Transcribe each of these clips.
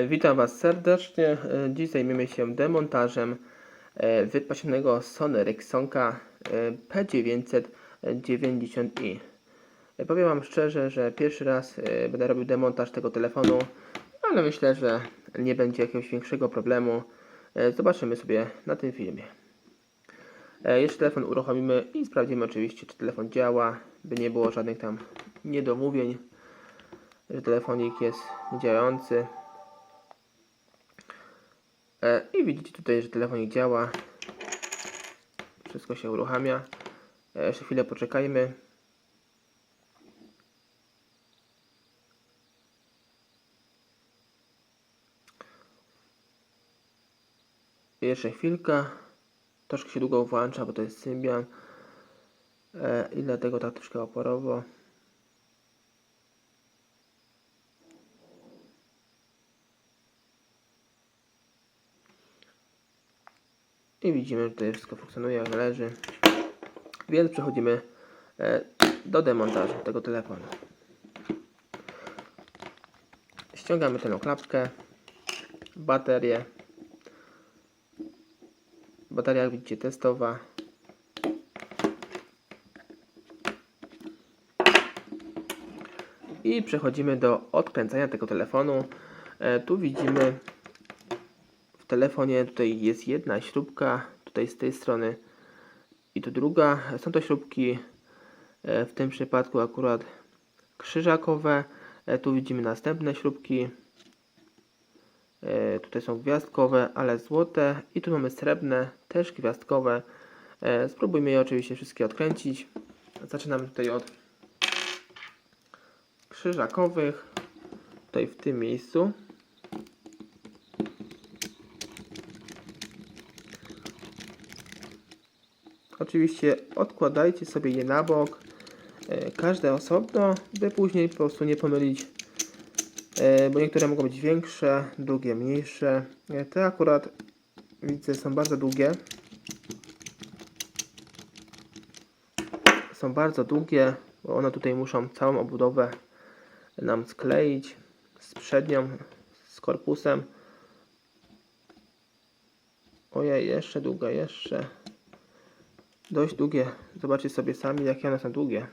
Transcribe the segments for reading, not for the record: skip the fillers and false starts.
Witam Was serdecznie. Dziś zajmiemy się demontażem wypasionego Sony Ericssonka P990i. Powiem Wam szczerze, że pierwszy raz będę robił demontaż tego telefonu, ale myślę, że nie będzie jakiegoś większego problemu. Zobaczymy sobie na tym filmie. Jeszcze telefon uruchomimy i sprawdzimy oczywiście, czy telefon działa, by nie było żadnych tam niedomówień, że telefonik jest działający. I widzicie tutaj, że telefonik działa. Wszystko się uruchamia. Jeszcze chwilę poczekajmy. Jeszcze chwilka. Troszkę się długo włącza, bo to jest Symbian. I dlatego tak troszkę oporowo. I widzimy, że tutaj wszystko funkcjonuje jak należy. Więc przechodzimy do demontażu tego telefonu. Ściągamy tę klapkę, baterię. Bateria, jak widzicie, testowa. I przechodzimy do odkręcania tego telefonu. Tu widzimy w telefonie, tutaj jest jedna śrubka, tutaj z tej strony i tu druga. Są to śrubki w tym przypadku akurat krzyżakowe. Tu widzimy następne śrubki. Tutaj są gwiazdkowe, ale złote. I tu mamy srebrne, też gwiazdkowe. Spróbujmy je oczywiście wszystkie odkręcić. Zaczynamy tutaj od krzyżakowych. Tutaj w tym miejscu. Oczywiście odkładajcie sobie je na bok, każde osobno, by później po prostu nie pomylić, bo niektóre mogą być większe, drugie mniejsze. Te akurat widzę są bardzo długie. Są bardzo długie, bo one tutaj muszą całą obudowę nam skleić z przednią, z korpusem. Ojej, jeszcze długa, jeszcze. Dość długie. Zobaczcie sobie sami, jakie one są długie.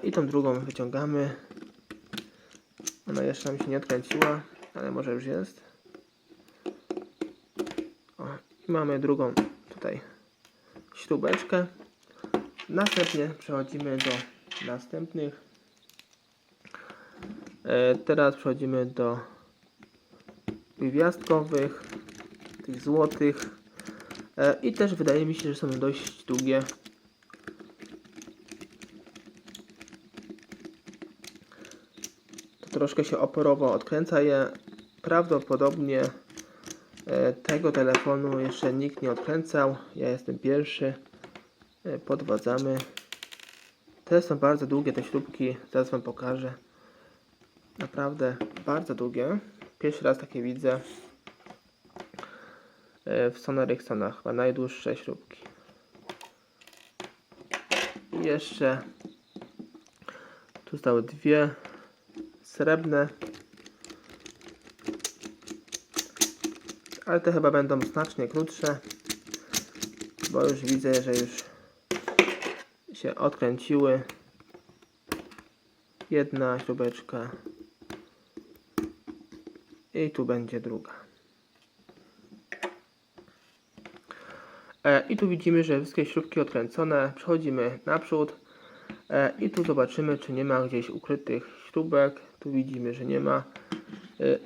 I tą drugą wyciągamy. Ona jeszcze nam się nie odkręciła, ale może już jest. I mamy drugą tutaj śrubeczkę. Następnie przechodzimy do następnych. Teraz przechodzimy do gwiazdkowych, tych złotych. I też wydaje mi się, że są dość długie. To troszkę się oporowo odkręca je. Prawdopodobnie tego telefonu jeszcze nikt nie odkręcał. Ja jestem pierwszy. Podwadzamy. Te są bardzo długie, te śrubki. Zaraz Wam pokażę. Naprawdę bardzo długie. Pierwszy raz takie widzę. W Sony Ericssonach chyba najdłuższe śrubki. I jeszcze tu zostały dwie srebrne, ale te chyba będą znacznie krótsze, bo już widzę, że już się odkręciły. Jedna śrubeczka i tu będzie druga. I tu widzimy, że wszystkie śrubki odkręcone. Przechodzimy naprzód i tu zobaczymy, czy nie ma gdzieś ukrytych śrubek. Tu widzimy, że nie ma,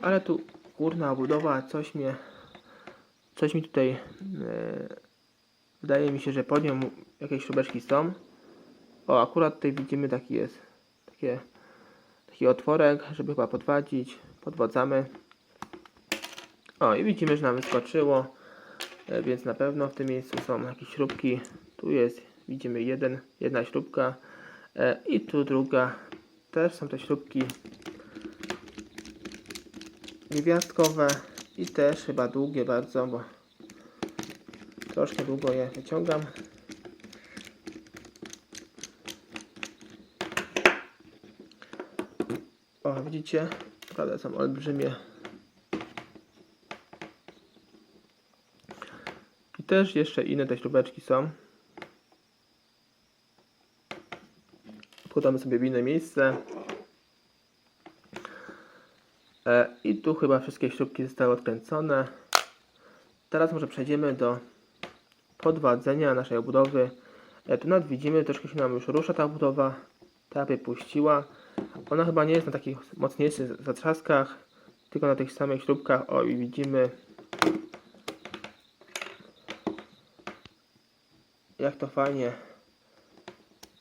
ale tu górna obudowa, coś mi tutaj wydaje mi się, że pod nią jakieś śrubeczki są. O, akurat tutaj widzimy taki otworek, żeby chyba podwadzić. Podwadzamy. O, i widzimy, że nam wyskoczyło, więc na pewno w tym miejscu są jakieś śrubki. Tu jest, widzimy jedna śrubka i tu druga. Też są te śrubki niewiastkowe i też chyba długie bardzo, bo troszkę długo je wyciągam. O, widzicie? Naprawdę są olbrzymie. I też jeszcze inne te śrubeczki są. Podamy sobie w inne miejsce. I tu chyba wszystkie śrubki zostały odkręcone. Teraz może przejdziemy do podwadzenia naszej obudowy. Tu nawet widzimy, troszkę się nam już rusza ta obudowa. Ta wypuściła. Ona chyba nie jest na takich mocniejszych zatrzaskach, tylko na tych samych śrubkach. O, i widzimy, jak to fajnie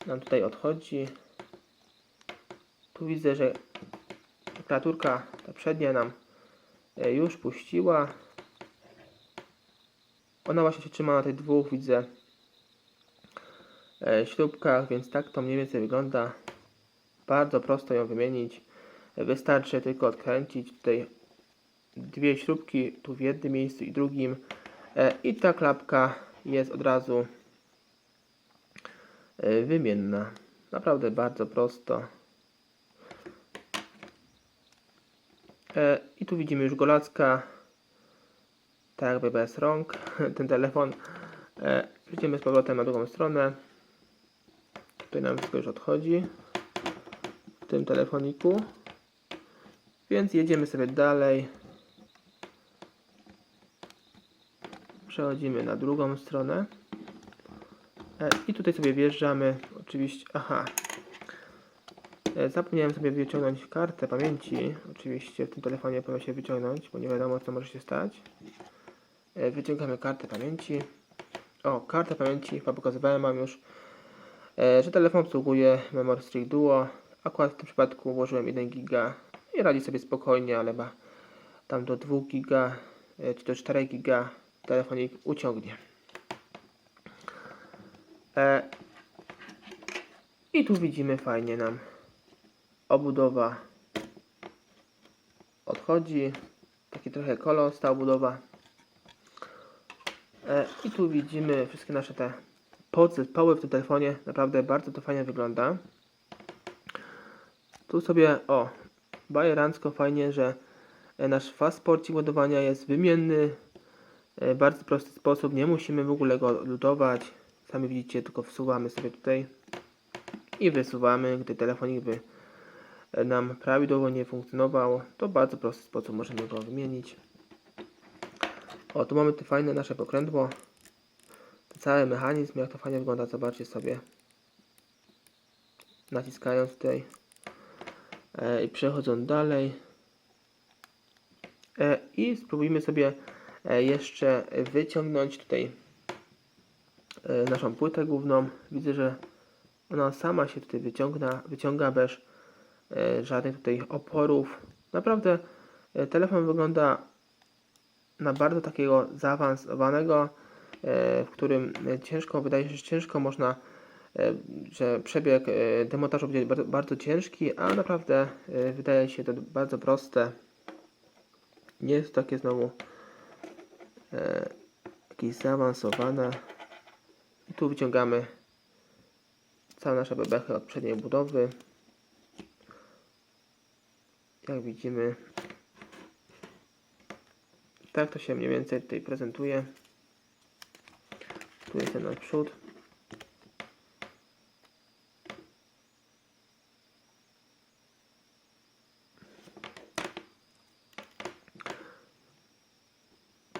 nam tutaj odchodzi. Tu widzę, że klawiaturka ta przednia nam już puściła. Ona właśnie się trzyma na tych dwóch, widzę, śrubkach, więc tak to mniej więcej wygląda. Bardzo prosto ją wymienić. Wystarczy tylko odkręcić tutaj dwie śrubki, tu w jednym miejscu i drugim. I ta klapka jest od razu wymienna. Naprawdę bardzo prosto. I tu widzimy już golacka, tak jakby bez rąk, ten telefon. Przejdziemy z powrotem na drugą stronę. Tutaj nam wszystko już odchodzi w tym telefoniku. Więc jedziemy sobie dalej. Przechodzimy na drugą stronę. I tutaj sobie wjeżdżamy. Oczywiście, zapomniałem sobie wyciągnąć kartę pamięci. Oczywiście w tym telefonie powinno się wyciągnąć, bo nie wiadomo, co może się stać. Wyciągamy kartę pamięci. O, kartę pamięci, chyba pokazywałem Wam już, że telefon obsługuje Memory Stick Duo. Akurat w tym przypadku włożyłem 1 giga i radzi sobie spokojnie, ale chyba tam do 2 giga czy do 4 giga telefonik uciągnie. I tu widzimy, fajnie nam obudowa odchodzi. Taki trochę kolos ta obudowa. I tu widzimy wszystkie nasze te podzespoły w tym telefonie. Naprawdę bardzo to fajnie wygląda. Tu sobie, bajerancko fajnie, że nasz fast porcik ładowania jest wymienny. Bardzo prosty sposób, nie musimy w ogóle go lutować. Sami widzicie, tylko wsuwamy sobie tutaj i wysuwamy. Gdy telefonik by nam prawidłowo nie funkcjonował, to w bardzo prosty sposób możemy go wymienić. O, tu mamy te fajne nasze pokrętło. Cały mechanizm, jak to fajnie wygląda, zobaczcie sobie. Naciskając tutaj i przechodząc dalej. I spróbujmy sobie jeszcze wyciągnąć tutaj naszą płytę główną. Widzę, że ona sama się tutaj wyciąga bez żadnych tutaj oporów. Naprawdę telefon wygląda na bardzo takiego zaawansowanego, w którym wydaje się, że ciężko można, że przebieg demontażu będzie bardzo ciężki, a naprawdę wydaje się to bardzo proste. Nie jest takie znowu jakieś zaawansowane. I tu wyciągamy całe nasze bebechy od przedniej budowy. Jak widzimy, tak to się mniej więcej tutaj prezentuje. Tu jest ten naprzód.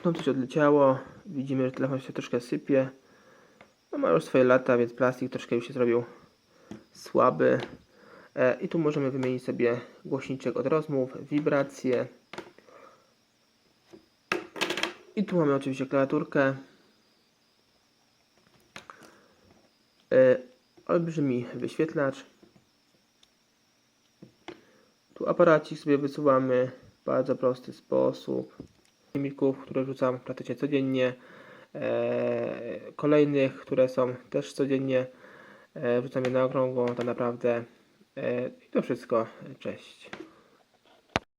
Tu coś odleciało. Widzimy, że telefon się troszkę sypie. No, ma już swoje lata, więc plastik troszkę już się zrobił słaby. I tu możemy wymienić sobie głośniczek od rozmów, wibracje. I tu mamy oczywiście klawiaturkę. Olbrzymi wyświetlacz. Tu aparacik sobie wysuwamy w bardzo prosty sposób. Filmików, które rzucam praktycznie codziennie. Kolejnych, które są też codziennie. Wrzucam je na okrągło, tak naprawdę. I to wszystko. Cześć.